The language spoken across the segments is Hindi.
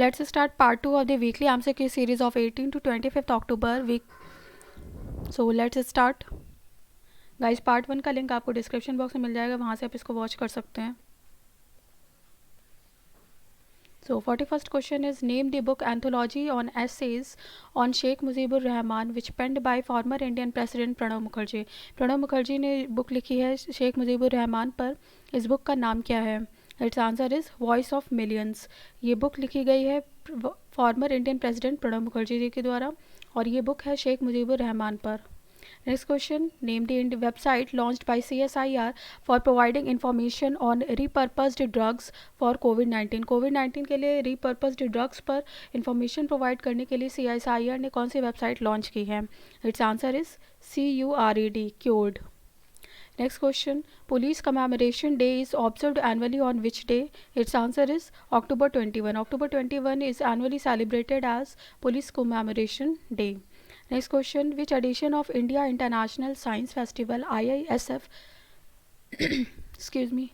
Let's start part 2 of the weekly MCQ series of 18 to 25th October week. So let's start. Guys part 1 का लिंक आपको डिस्क्रिप्शन बॉक्स में मिल जाएगा, वहाँ से आप इसको वॉच कर सकते हैं. So 41st question is name the book anthology on essays on Sheikh Mujibur Rahman which penned by former Indian President Pranab Mukherjee. Pranab Mukherjee ने बुक लिखी है शेख मुजीबुर रहमान पर. इस बुक का नाम क्या है? It's answer is voice of millions. ये बुक लिखी गई है former Indian president Pranab Mukherjee ji के द्वारा और ये बुक है शेख मुजीबुर रहमान पर. Next question, name the website launched by CSIR for providing information on repurposed drugs for COVID-19. कोविड-19 के लिए repurposed drugs पर information provide करने के लिए CSIR ने कौन सी वेबसाइट लॉन्च की है? Its answer is CURED, cured. Next question, Police Commemoration Day is observed annually on which day? Its answer is October 21. October 21 is annually celebrated as Police Commemoration Day. Next question, which edition of India International Science Festival IISF excuse me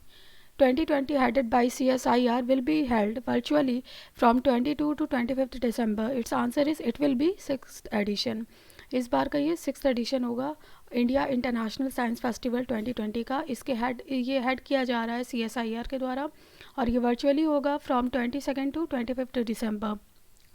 2020 headed by CSIR will be held virtually from 22 to 25th December? Its answer is it will be 6th edition. इस बार का ये 6th एडिशन होगा इंडिया इंटरनेशनल साइंस फेस्टिवल 2020 का. इसके ये हेड किया जा रहा है CSIR के द्वारा और ये वर्चुअली होगा from 22nd to 25th December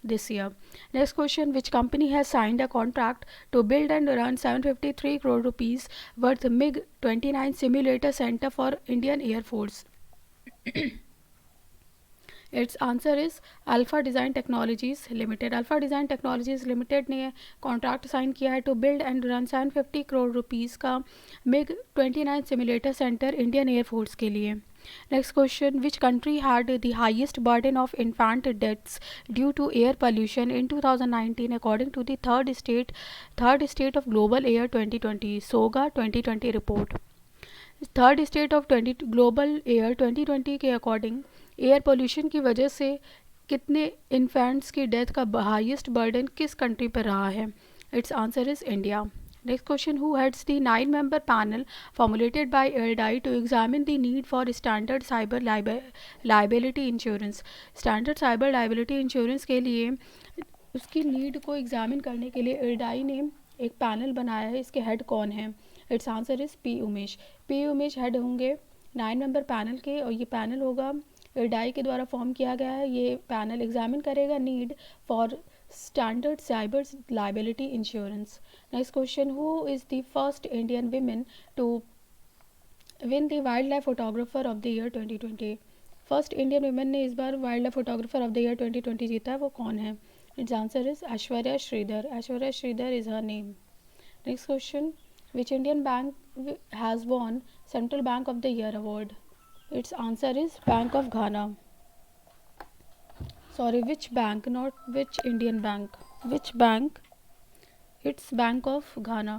this year. Next question, which company has signed a contract to build and run 753 crore rupees worth MiG-29 simulator center for Indian Air Force? Its answer is Alpha Design Technologies Limited. Alpha Design Technologies Limited ने कॉन्ट्रैक्ट साइन किया है to build and run 750 crore rupees का MiG-29 simulator centre Indian air force के लिए. Next question, which country had the highest burden of infant deaths due to air pollution in 2019 according to the third state of global air 2020 SOGA 2020 report? Third state of global air 2020 के अकॉर्डिंग एयर पोल्यूशन की वजह से कितने इन्फेंट्स की डेथ का हाईएस्ट बर्डन किस कंट्री पर रहा है? It's answer is India. Next question, who heads the 9-member panel formulated by IRDAI to examine the need for standard cyber liability insurance? Standard cyber liability insurance के लिए उसकी नीड को एग्जामिन करने के लिए IRDAI ने एक पैनल बनाया है. इसके हेड कौन है? It's answer is P Umesh. P Umesh head होंगे 9-member पैनल के और ये पैनल होगा IRDAI के द्वारा फॉर्म किया गया है. ये पैनल एग्जामिन करेगा need for standard cyber liability insurance. Next question, who is the first Indian woman to win the wildlife photographer of the year 2020? First Indian women ने इस बार wild life photographer of the year 2020 जीता है, वो कौन है? It's answer is Aishwarya Sridhar. Aishwarya Sridhar is her name. Next question, which Indian bank has won central bank of the year award? It's answer is bank of Ghana. Sorry, which bank, not which Indian bank. Which bank? It's Bank of Ghana.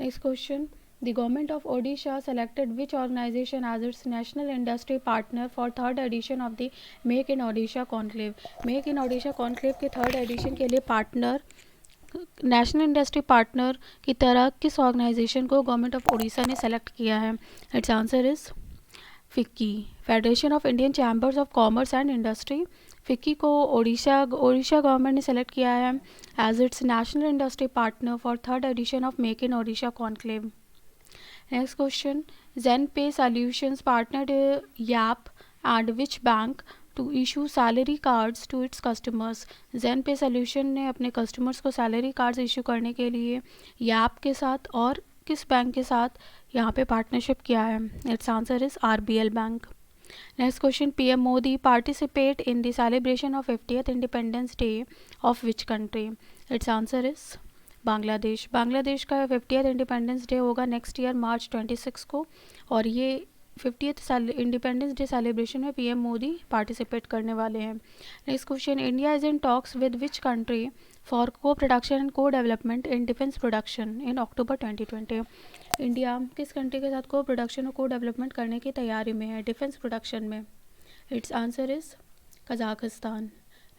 Next question, the government of Odisha selected which organization as its national industry partner for third edition of the Make in Odisha conclave? Make in Odisha conclave के थर्ड एडिशन के लिए पार्टनर नेशनल इंडस्ट्री पार्टनर की तरह किस ऑर्गेनाइजेशन को गवर्नमेंट ऑफ उड़ीसा ने सेलेक्ट किया है? It's answer is FICCI, federation of Indian chambers of commerce and industry. FICCI को ओडिशा गवर्नमेंट ने सेलेक्ट किया है as its national industry partner for third edition of make in Odisha conclave. Next question, zen pay solutions partnered Yap and which bank to issue salary cards to its customers? Zen pay solution ने अपने कस्टमर्स को सैलरी कार्ड्स इशू करने के लिए याप के साथ और किस बैंक के साथ यहाँ पे पार्टनरशिप किया है? It's answer is RBL bank. Next question, PM Modi participate in the celebration of 50th independence day of which country? It's answer is Bangladesh. Bangladesh का 50th इंडिपेंडेंस डे होगा नेक्स्ट ईयर मार्च 26 को और ये 50th इंडिपेंडेंस डे सेलिब्रेशन में PM मोदी पार्टिसिपेट करने वाले हैं. Next question, India is in talks with which country for को प्रोडक्शन एंड को development in defence production in October 2020? India किस कंट्री के साथ को प्रोडक्शन और को डेवलपमेंट करने की तैयारी में है डिफेंस प्रोडक्शन में? It's answer is Kazakhstan.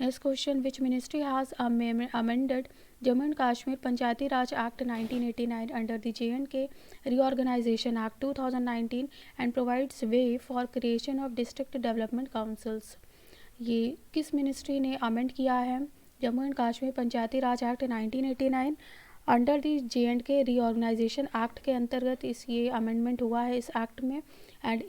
Next question, which ministry has amended Jammu and Kashmir Panchayati Raj act 1989 under the J&K Reorganization Act 2019 and provides way for creation of district development councils? ये किस मिनिस्ट्री ने अमेंड किया है? Jammu and Kashmir Panchayati Raj act 1989 under the JNK reorganisation act के अंतर्गत ये अमेंडमेंट हुआ है इस एक्ट में। एंड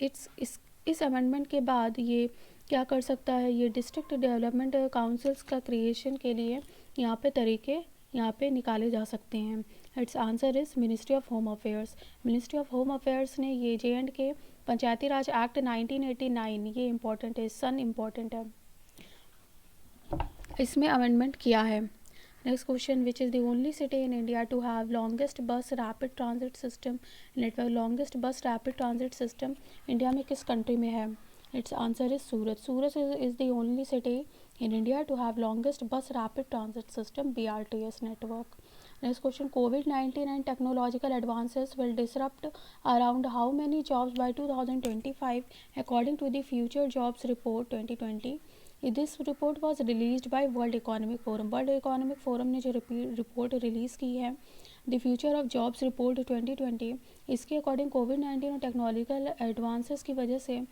इस अमेंडमेंट के बाद ये क्या कर सकता है, ये डिस्ट्रिक्ट डेवलपमेंट काउंसिल्स का क्रिएशन के लिए यहाँ पे तरीके यहाँ पे निकाले जा सकते हैं। It's answer is ministry of home affairs. Ministry of home affairs ने ये JNK पंचायती राज एक्ट 1989, ये इम्पोर्टेंट है, सन इम्पोर्टेंट है, इसमें अमेंडमेंट किया है। Next question, which is the only city in India to have longest bus rapid transit system network? Longest bus rapid transit system India में किस कंट्री में है? It's answer is Surat. Surat is the only city in India to have longest bus rapid transit system BRTS network. Next question, COVID-19 and technological advances will disrupt around how many jobs by 2025 according to the Future Jobs Report 2020. This report was released by World Economic Forum. World Economic Forum ने जो रिपोर्ट रिलीज़ की है the future of jobs report 2020, इसके अकॉर्डिंग कोविड-19 और टेक्नोलॉजिकल एडवांसेस की वजह से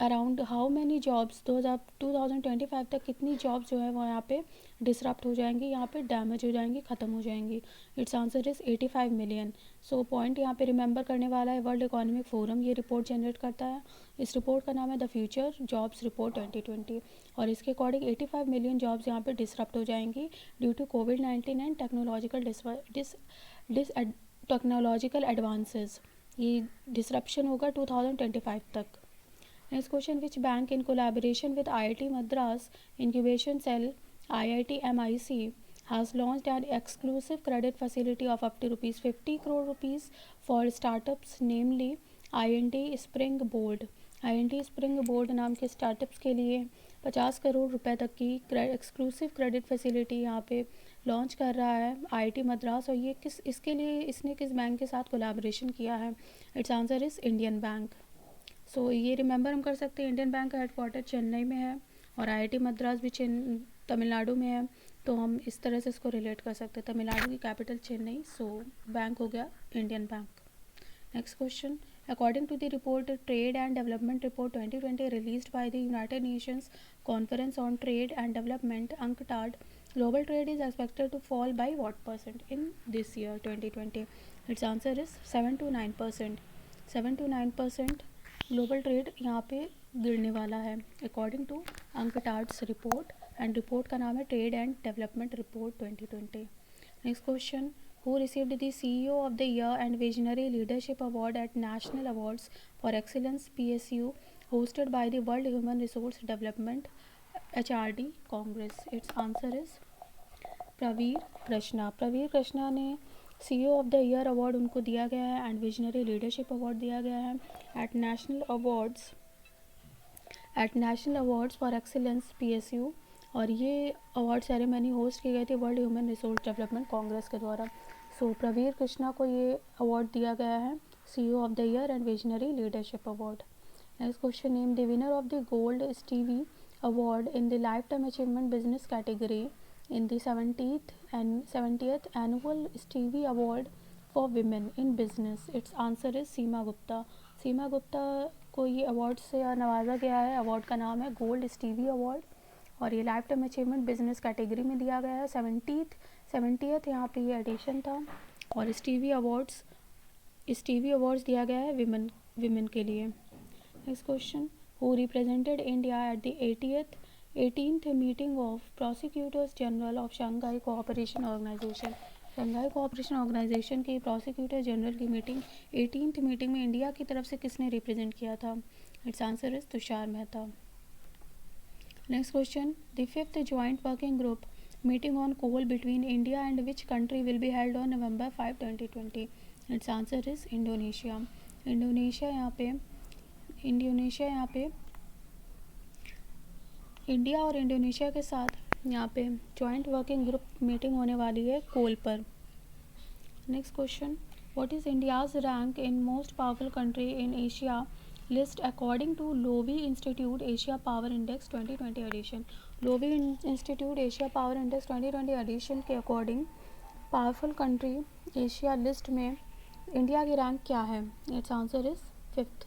अराउंड हाउ मैनी जॉब्स 2025 तक कितनी जॉब्स जो है वो यहाँ पे डिसरप्ट हो जाएंगी, यहाँ पे डैमेज हो जाएंगी, ख़त्म हो जाएंगी। It's answer is 85 million. So point यहाँ पे रिमेंबर करने वाला है, वर्ल्ड इकोनॉमिक फोरम ये रिपोर्ट जनरेट करता है। इस रिपोर्ट का नाम है द फ्यूचर जॉब्स रिपोर्ट 2020 और इसके अकॉर्डिंग 85 मिलियन जॉब्स यहाँ पे डिसरप्ट हो जाएंगी ड्यू टू कोविड-19 एंड टेक्नोलॉजिकल एडवांसेस। ये डिसरप्शन होगा 2025 तक। Next question, which bank in collaboration with IIT Madras Incubation Cell IIT MIC has launched an exclusive credit facility of up to rupees 50 crore rupees for startups, namely INT Springboard. INT Springboard नाम के स्टार्टअप्स के लिए 50 करोड़ रुपए तक की एक्सक्लूसिव क्रेडिट फैसिलिटी यहाँ पे लॉन्च कर रहा है IIT मद्रास। और ये इसके लिए इसने किस बैंक के साथ कोलैबोरेशन किया है? It's answer is Indian bank. So ये रिमेंबर हम कर सकते हैं, इंडियन बैंक का हेडक्वार्टर चेन्नई में है और IIT मद्रास भी तमिलनाडु में है, तो हम इस तरह से इसको रिलेट कर सकते हैं। तमिलनाडु की कैपिटल चेन्नई, सो बैंक हो गया Indian bank. Next question, according to the report trade and development report 2020 released by the United Nations conference on trade and development UNCTAD, global trade is expected to fall by what percent in this year 2020? Its answer is 7 to 9%। 7 to 9% global trade यहाँ पे गिरने वाला है according to UNCTAD's report, and report का नाम है trade and development report 2020। Next question, who received the CEO of the year and visionary leadership award at national awards for excellence PSU hosted by the world human resource development HRD congress? It's answer is Pravir Krishna. Pravir Krishna ने CEO of the year award उनको दिया गया है एंड विजनरी लीडरशिप अवार्ड दिया गया है at national awards for excellence PSU। और ये अवार्ड सेरेमनी होस्ट की गई थी world human resource development congress के द्वारा। सो प्रवीर कृष्णा को ये अवार्ड दिया गया है CEO of the year and visionary leadership award. Next question, name the winner of the gold Stevie award in the life time achievement business category in the 70th annual Stevie Award for Women in Business? Its answer is सीमा गुप्ता। सीमा गुप्ता को ये अवार्ड से नवाजा गया है, अवार्ड का नाम है गोल्ड स्टीवी अवार्ड और ये life time achievement business category में दिया गया है। 70th यहाँ पे ये एडिशन था और स्टीवी अवार्ड्स दिया गया है विमेन के लिए। Next question, who represented India at the 18th meeting of prosecutors general of Shanghai cooperation organisation? Shanghai cooperation organisation की प्रोसिक्यूटर जनरल की मीटिंग 18th मीटिंग में इंडिया की तरफ से किसने रिप्रेजेंट किया था? It's answer is Tushar Mehta. Next question, the 5th joint working group meeting on coal between India and which country will be held on November 5, 2020? It's answer is Indonesia. Indonesia यहाँ पे इंडिया और इंडोनेशिया के साथ यहाँ पे जॉइंट वर्किंग ग्रुप मीटिंग होने वाली है कोल पर। Next question, what is India's rank in most powerful country in Asia list according to Lowy Institute Asia power index 2020 edition? Lowy Institute Asia power index 2020 edition के according powerful country Asia list में इंडिया की रैंक क्या है? It's answer is 5th।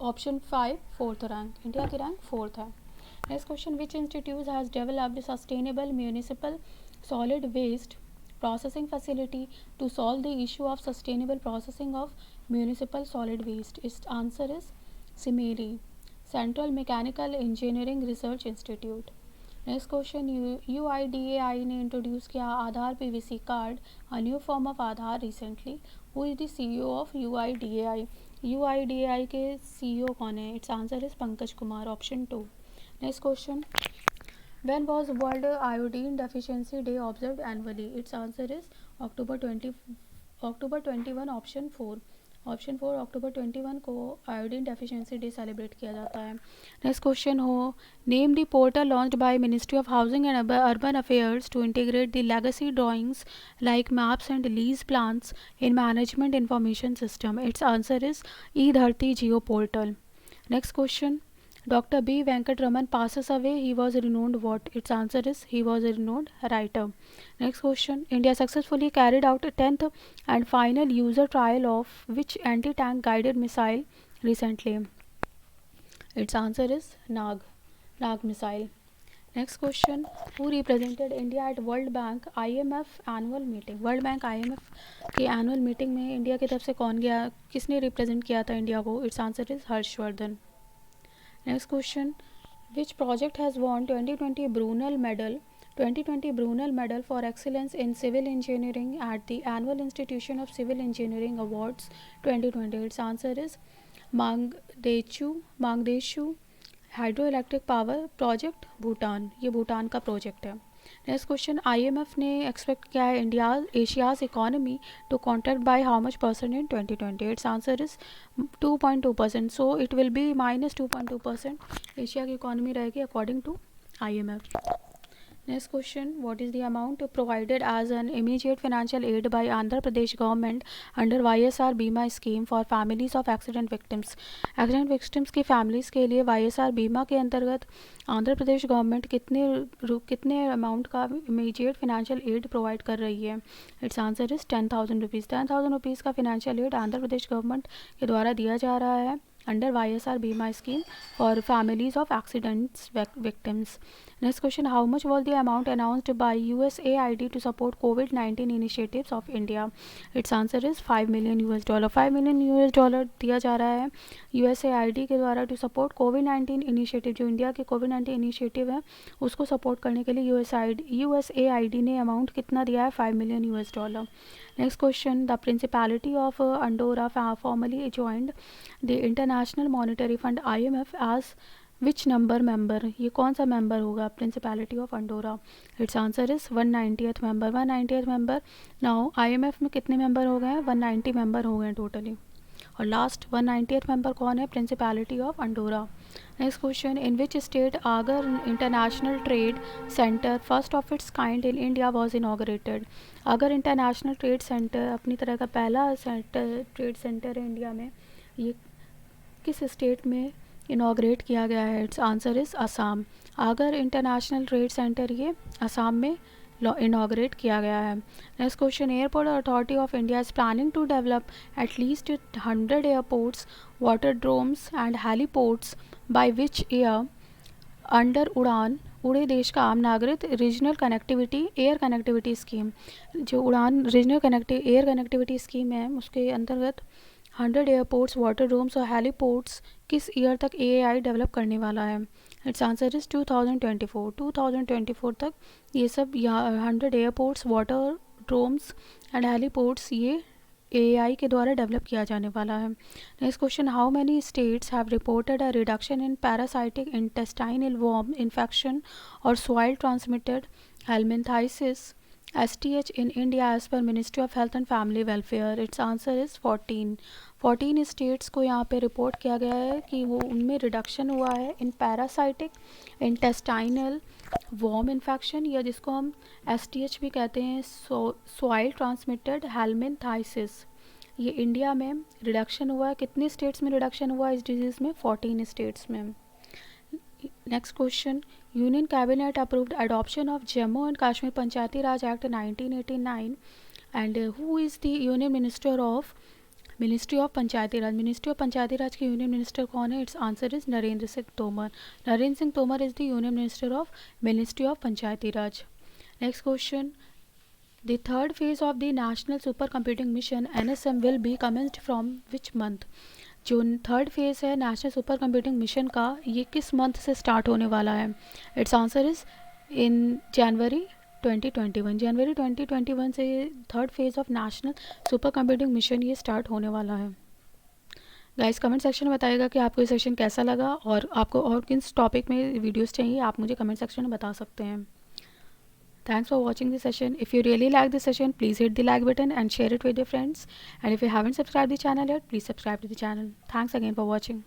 Option 5 4th rank, India की रैंक 4th है। Next question, which institute has developed a sustainable municipal solid waste processing facility to solve the issue of sustainable processing of municipal solid waste? Its answer is CMERI, Central Mechanical Engineering Research Institute. Next question, UIDAI ने इंट्रोड्यूस किया आधार PVC card, a new form of Aadhaar recently. Who is the CEO of UIDAI? UIDAI के CEO कौन है? It's answer is Pankaj Kumar, option 2. Next question, when was World Iodine Deficiency Day observed annually? Its answer is October 21, option 4. Option 4 अक्टूबर 21 को आयोडीन डेफिशिएंसी डे सेलिब्रेट किया जाता है. नेक्स्ट क्वेश्चन हो, name the portal launched by ministry of housing and urban affairs to integrate the legacy drawings like maps and lease plans in management information system. It's answer is e Dharti geo portal. Next question, Dr. B. Venkatraman passes away. He was a renowned what? Its answer is he was a renowned writer. Next question. India successfully carried out a 10th and final user trial of which anti-tank guided missile recently? Its answer is Nag missile. Next question. Who represented India at World Bank IMF annual meeting? World Bank IMF के annual meeting में इंडिया की तरफ से कौन गया, किसने रिप्रेजेंट किया था इंडिया को? Its answer is Harshvardhan. Next question, which project has won 2020 Brunel Medal for Excellence in Civil Engineering at the Annual Institution of Civil Engineering Awards 2020? Its answer is Mangdeshu Hydroelectric Power Project, Bhutan. ये भूटान का प्रोजेक्ट है. नेक्स्ट क्वेश्चन, IMF ने एक्सपेक्ट किया है Asia's economy to contract by how much percent in 2020? It's answer is 2.2%. So it will be -2.2% Asia की इकोनॉमी रहेगी according to IMF. Next question, what is the amount provided as an immediate financial aid by Andhra Pradesh government under YSR बीमा scheme for families of accident victims? Accident victims की फैमिलीज़ के लिए YSR बीमा के अंतर्गत आंध्र प्रदेश गवर्नमेंट कितने अमाउंट का इमीडिएट फाइनेंशियल एड प्रोवाइड कर रही है? It's answer is 10,000 rupees. 10,000 rupees का financial aid Andhra Pradesh government के द्वारा दिया जा रहा है under YSR Bima scheme for families of accidents victims. Next question, how much was the amount announced by USAID to support COVID-19 initiatives of India? Its answer is $5 million. $5 million दिया जा रहा है USAID के द्वारा टू सपोर्ट कोविड-19 इनिशिएटिव. जो इंडिया के कोविड-19 इनिशिएटिव है उसको सपोर्ट करने के लिए USAID ने अमाउंट कितना दिया है? $5 million. Next question, the Principality of Andorra formally joined the International Monetary Fund IMF as which number member? ये कौन सा मेंबर होगा Principality of Andorra? Its answer is 190th member. 190th member. Now IMF में कितने मेंबर हो गए हैं? 190 मेंबर हो गए टोटली. और लास्ट 190th मेंबर कौन है? Principality of Andorra. Next question, in which state Agar International Trade Center, first of its kind in India, was inaugurated? अगर इंटरनेशनल ट्रेड सेंटर अपनी तरह का पहला ट्रेड सेंटर है इंडिया में, ये किस स्टेट में इनाग्रेट किया गया है? It's answer is Assam. अगर इंटरनेशनल ट्रेड सेंटर ये असम में इनाग्रेट किया गया है. Next question, airport authority of India is planning to develop at least 100 airports, waterdromes and heliports by which year under UDAN उड़े देश का आम नागरिक regional connectivity air connectivity scheme. जो UDAN regional air connectivity scheme है उसके अंतर्गत 100 एयरपोर्ट्स, वाटरड्रोम्स और हेलीपोर्ट्स किस ईयर तक AAI डेवलप करने वाला है? It's answer is 2024. 2024 तक ये सब 100 एयरपोर्ट्स, वाटरड्रोम्स एंड हेलीपोर्ट्स ये AAI के द्वारा डेवलप किया जाने वाला है. Next question, how many states have reported a reduction in parasitic intestinal worm infection और soil transmitted helminthiasis STH in India as per Ministry of Health and Family Welfare? Its answer is 14. 14 states को यहाँ पे रिपोर्ट किया गया है कि वो उनमें रिडक्शन हुआ है इन पैरासाइटिक इंटेस्टाइनल वर्म इन्फेक्शन, या जिसको हम STH भी कहते हैं, सॉइल ट्रांसमिटेड हेलमिंथाइसिस. ये इंडिया में रिडक्शन हुआ है. कितने स्टेट्स में रिडक्शन हुआ है इस डिजीज़ में? 14 स्टेट्स में. Next question, union cabinet approved adoption of Jammu and Kashmir Panchayati Raj act 1989 and who is the union minister of ministry of panchayati raj, ministry of panchayati raj के यूनियन मिनिस्टर कौन है? It's answer is Narendra Singh Tomar. Narendra Singh Tomar is the union minister of ministry of panchayati raj. Next question, the third phase of the national super computing mission NSM will B commenced from which month? जो थर्ड फेज है नेशनल सुपर कंप्यूटिंग मिशन का, ये किस मंथ से स्टार्ट होने वाला है? इट्स आंसर इज इन जनवरी 2021। जनवरी 2021 से ये third phase of national super computing mission ये स्टार्ट होने वाला है। गाइस कमेंट सेक्शन में बताइएगा कि आपको ये सेशन कैसा लगा और आपको और किस टॉपिक में वीडियोस चाहिए, आप मुझे कमेंट सेक्शन में बता सकते हैं। Thanks for watching this session. If you really like this session, please hit the like button and share it with your friends. And if you haven't subscribed the channel yet, please subscribe to the channel. Thanks again for watching.